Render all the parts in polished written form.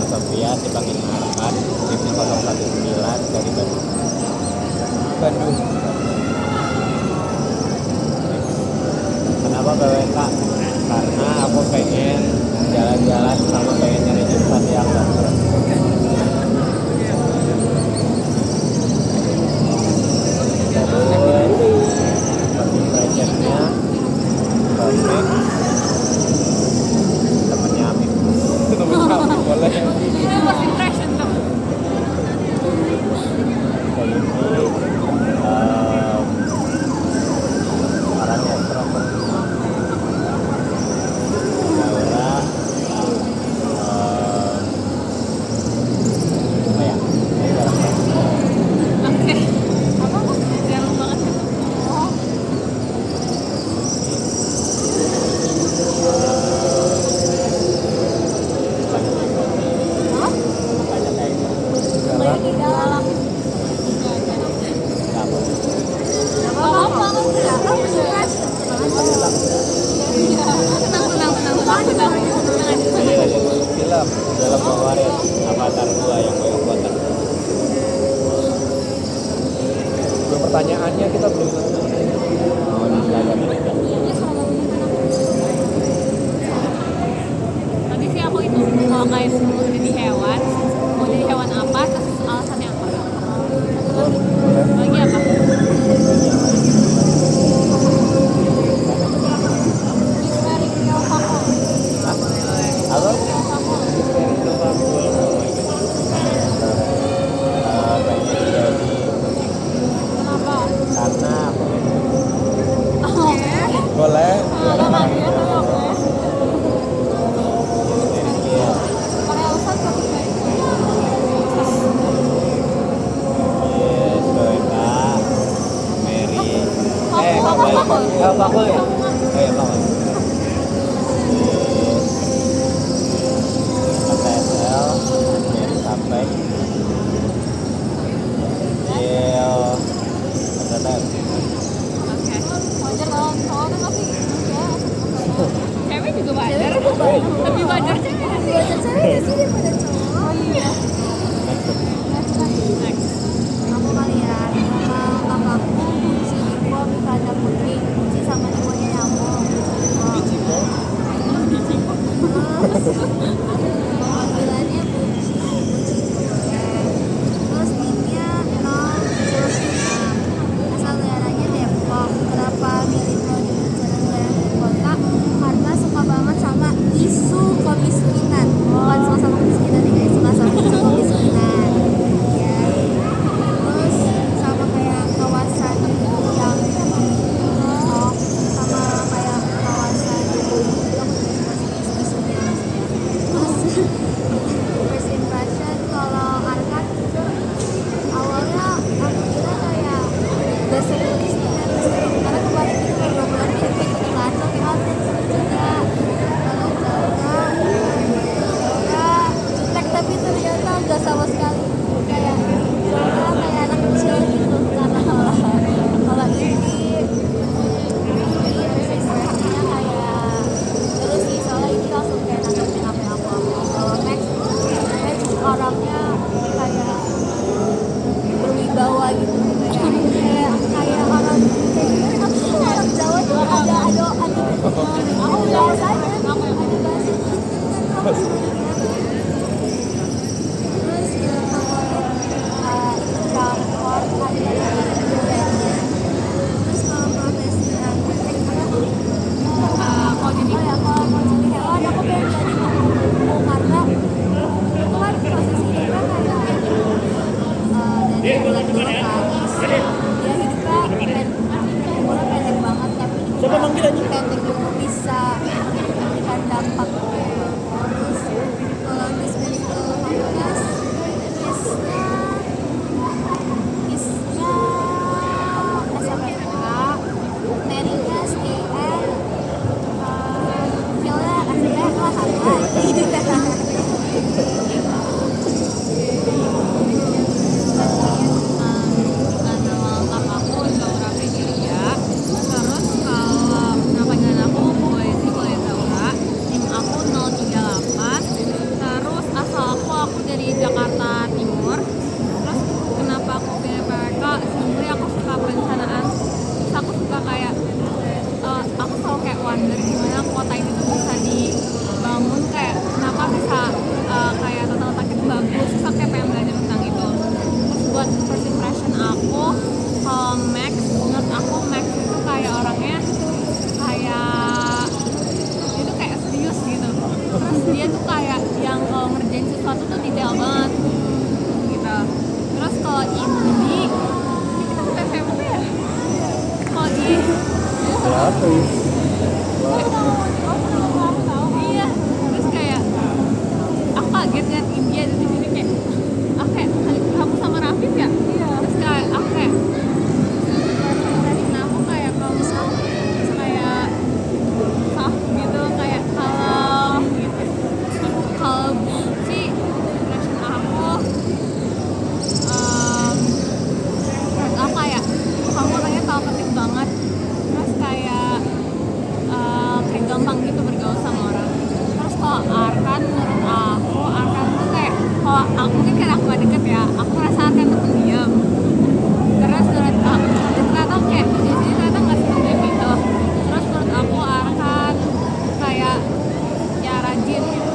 Dr. Sofian dipanggil Arfan, NIM-nya 019 dari Bandung. Bandung. Kenapa BWK? Karena aku pengen jalan-jalan sama pengen nyari jurusan yang baru. Terus first impressionnya komik temennya Amik. Temennya Amik boleh. Itu first impression tuh. Kayak ini orangnya extrovert. Laura apa ya? Ini dalam Oke. Apa kok? Jarang banget. Oh. Hah? banyak kayak gitu. Banyak di dalam. Kamu Apa-apa kan enggak? Kan first impression. Tenang. Jadi film favorit Avatar 2 yang Way of Water. Belum pertanyaannya kita belum mau diserahkan mereka. Tadi sih aku itu kalau kayak sebelum jadi hewan, mau jadi hewan apa? Terus alasannya apa? Lagi apa? Halo? Pengen jadi Kenapa? karena aku Oke. boleh Pengalaman ya, tapi oke. Iya. Pakai alasan bagus banget. Yes, BWK, Mary, Bagus. Bapak ya? Oh ya, Bapak. KTSL, Mary sampai Iya, KTSL. Oke. Wajar kalau cowok kan pasti ya. Cewek juga wajar. Lebih wajar cewek nggak sih? Wajar cewek nggak sih daripada cowok? Oh iya. Next. Aku kali ya, nama kakakku si Ipo Mifanda Putri, si sama ibunya nyambung. Panggilannya Buci, terus NIM-nya 016, asal daerahnya Depok. Kenapa milih prodi pelajaran daerah di kota? Karena suka banget sama isu kemiskinan, bukan sama kemiskinan nih guys, suka sama isu kemiskinan ya. Terus sama kayak kawasan yang sama kayak kawasan itu aku juga suka sama isu-isunya maksudnya. Terus first impression kalau Arkan awalnya aku kira kayak gak seru kemiskinan, gak seru karena kemarin itu baru 2 bulan ikut kan tapi outlet seru juga. Kalau Jaga jutek tapi ternyata gak sama sekali, kayak Jaga kayak anak kecil gitu karena kalau ini first impressionnya kayak terus sih soalnya ini langsung kayak nanggepin apa yang aku mau. Kalau Max orangnya kayak berwibawa gitu, kayak orang kayak gimana, aku tuh orang Jawa tuh ada aku bahasa aja ada bahasa terus yang favorit itu drakor ada dari Indonesia. Terus kalau profesi Kalau jadi kalau mau jadi hewan aku pengen jadi kupu-kupu karena itu kan posisinya kan dia ada di sini kayak kayak kamu sama Rafif ya? Iya. Terus kayak kayak nah aku kayak kamu kayak soft gitu, kayak kalem gitu. Kalau sih impression aku menurut aku kayak kamu orangnya talkative banget, terus kayak kayak gampang gitu bergaul sama orang. Terus kalau Arkan, menurut aku Arkan tuh kayak kalau aku mungkin karena aku gak deket ya, aku rasa Arkan tuh pendiam. Terus menurut aku ternyata kayak di sini ternyata nggak sependiam gitu. Terus menurut aku Arkan kayak ya rajin gitu.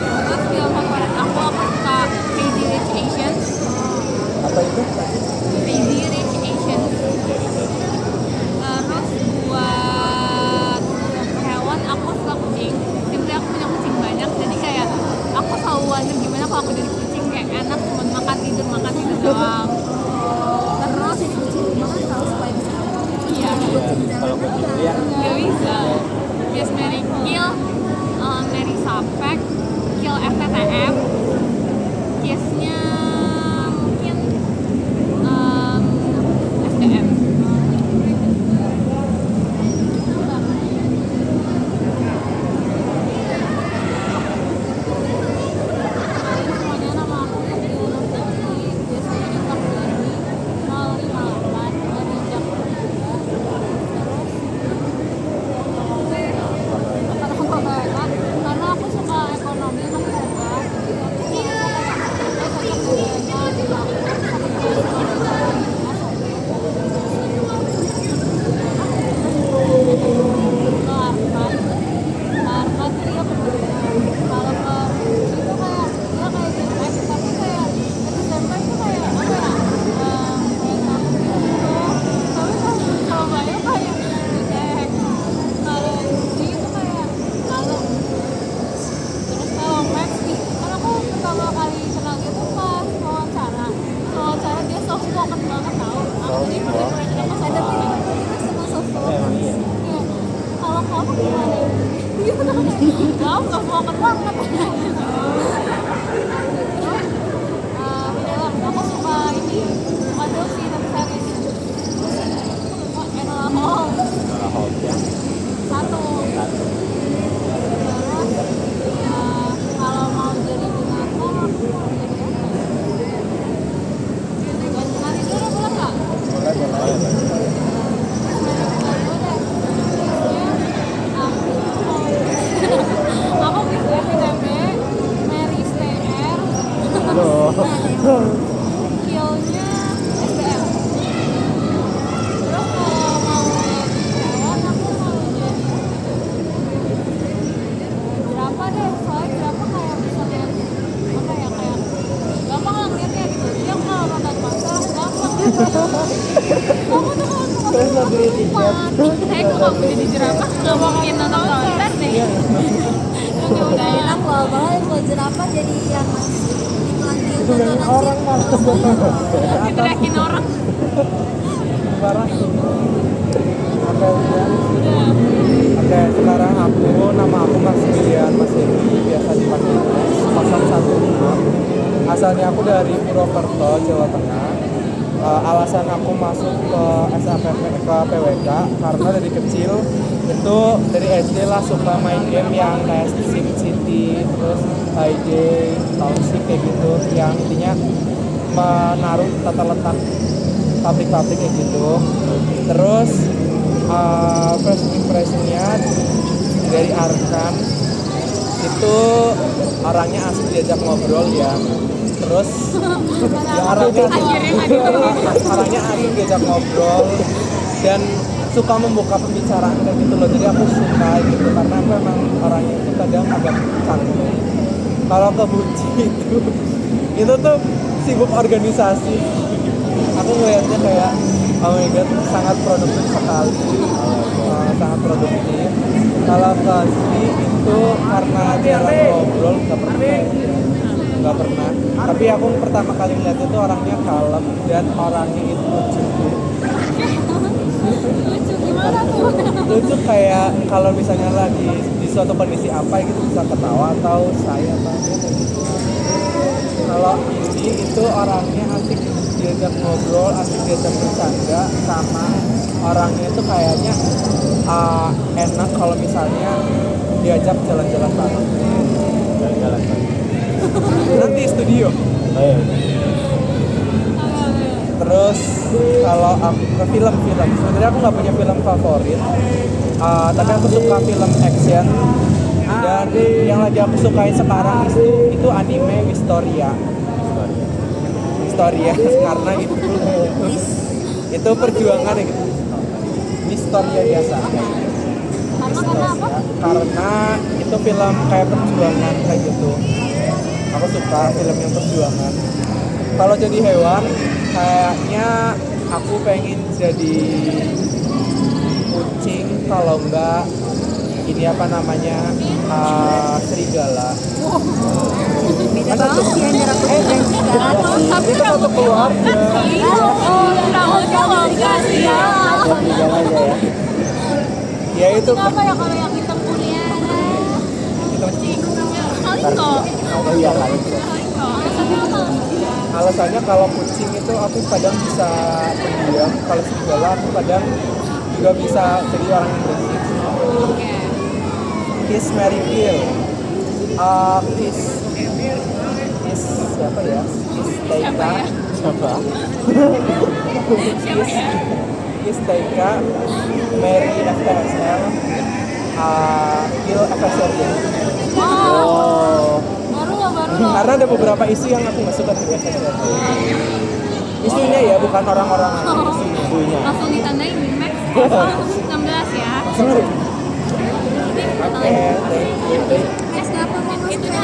Terus film favorit aku suka Crazy Rich Asians. Apa itu? Crazy Rich Asians. Terus buat hewan aku suka kucing. Simply aku punya kucing banyak, jadi kayak aku selalu wonder gimana kalau aku jadi kucing, kayak enak cuma makan tidur doang. Terus Jadi kucing rumah kan tahu supaya bisa iya kucing di Kalau dalam kucing liar nggak bisa. Yes, Mary Kill, Mary Sapek, Kill FTTM, Kiesnya mungkin SDM. Semuanya nama aku Yuna Putri, biasanya kontak dari 058 dari Jakarta. Karena aku suka ekonomi, aku suka iya terus kalau Max nih, kan aku pertama kali kenal dia tuh pas wawancara dia soft spoken banget tau. Aku jadi pernah kenapa soft ada spoken. kita semua soft emang iya. Iya. Kalau kamu gimana? Gitu kamu soft spoken banget. Film aku suka ini, suka dosi tapi series. Enola Holmes Malah hobi ya. satu. Terus kalau mau jadi binatang aku mau jadi apa? Mari dulu boleh nggak? Boleh. Aku bisa FTB, Mary STR, Loh. Killnya SDM. Terus kalau mau jadi hewan, aku mau jadi jerapah deh. Soalnya jerapah kayak bisa lihat apa ya, kayak gampang lah ngeliatnya gitu. Dia kalau nonton konser aku gampang gitu. Kamu tuh kalau nonton Terus lo beli tiket. saya kok kamu jadi jerapah nggak mungkin nonton konser deh. Yang udah enak loh, banget kalau jerapah jadi yang iklan Dibeliin orang malah. diteriakin orang. Parah. Oke, udah. Udah. Oke, sekarang nama aku Maximilian Masehi, biasa dipanggil 016. Asalnya aku dari Purwokerto, Jawa Tengah. Alasan aku masuk ke SAPP ke PWK karena dari kecil itu dari SD lah suka main game yang kayak SimCity, terus Hay-Day, Township kayak gitu, yang intinya menaruh tata letak pabrik-pabrik kayak gitu. Terus first impressionnya dari Arkan itu orangnya asik diajak ngobrol ya. Terus ya orangnya asik diajak ngobrol dan suka membuka pembicaraan kayak gitu loh. Jadi aku suka gitu karena aku emang orangnya itu kadang agak canggung. Kalau ke Buci itu tuh sibuk organisasi. Aku ngeliatnya kayak oh my god, sangat produktif sekali. Sangat produktif. Kalau ke Sri itu karena jarang ngobrol, nggak pernah. Tapi aku pertama kali ngeliat itu orangnya kalem dan orangnya itu lucu. Lucu gimana tuh? Lucu kayak kalau misalnya lagi di suatu kondisi apa gitu bisa ketawa atau saya apa gitu. Kalau ini itu orangnya asik diajak ngobrol, asik diajak bercanda, sama orangnya itu kayaknya enak kalau misalnya diajak jalan-jalan bareng. Jalan-jalan. Nanti studio. Ayo. Terus kalau aku ke film-film, sebenarnya aku nggak punya film favorit, tapi aku suka film action. Dan yang lagi aku sukain sekarang itu anime Wistoria. Wistoria karena itu perjuangan ya gitu. Wistoria biasa. Karena apa? Karena itu film kayak perjuangan kayak gitu. Aku suka film yang perjuangan. Kalau jadi hewan, kayaknya aku pengen jadi kucing, kalau enggak ini apa namanya serigala. Beda banget sih anjir aku dan segala tuh. Tapi Itu satu keluarga. Oh, rambutnya enggak sih ya. Jalan aja ya. Ya itu Kenapa ya kalau yang hitam kuliah? Kucing. Kaliko. Oh iya kali. Kaliko. Alasannya apa? alasannya kalau kucing itu aku kadang bisa pendiam, kalau serigala aku kadang juga bisa jadi orang yang berisik. Oke. Kiss Mary Kill. Kiss siapa ya? Kiss Siapa Teika. ya? Siapa? Siapa ya? Kiss Teika, Mary FTSL, Kill FSRD. Oh. Baru loh. Karena ada beberapa isu yang aku nggak suka di FSRD. Isunya ya, bukan orang-orang isunya. Langsung ditandain di Max 16 ya. Sorry. Ini Oke, thank you. Es dapur mau itunya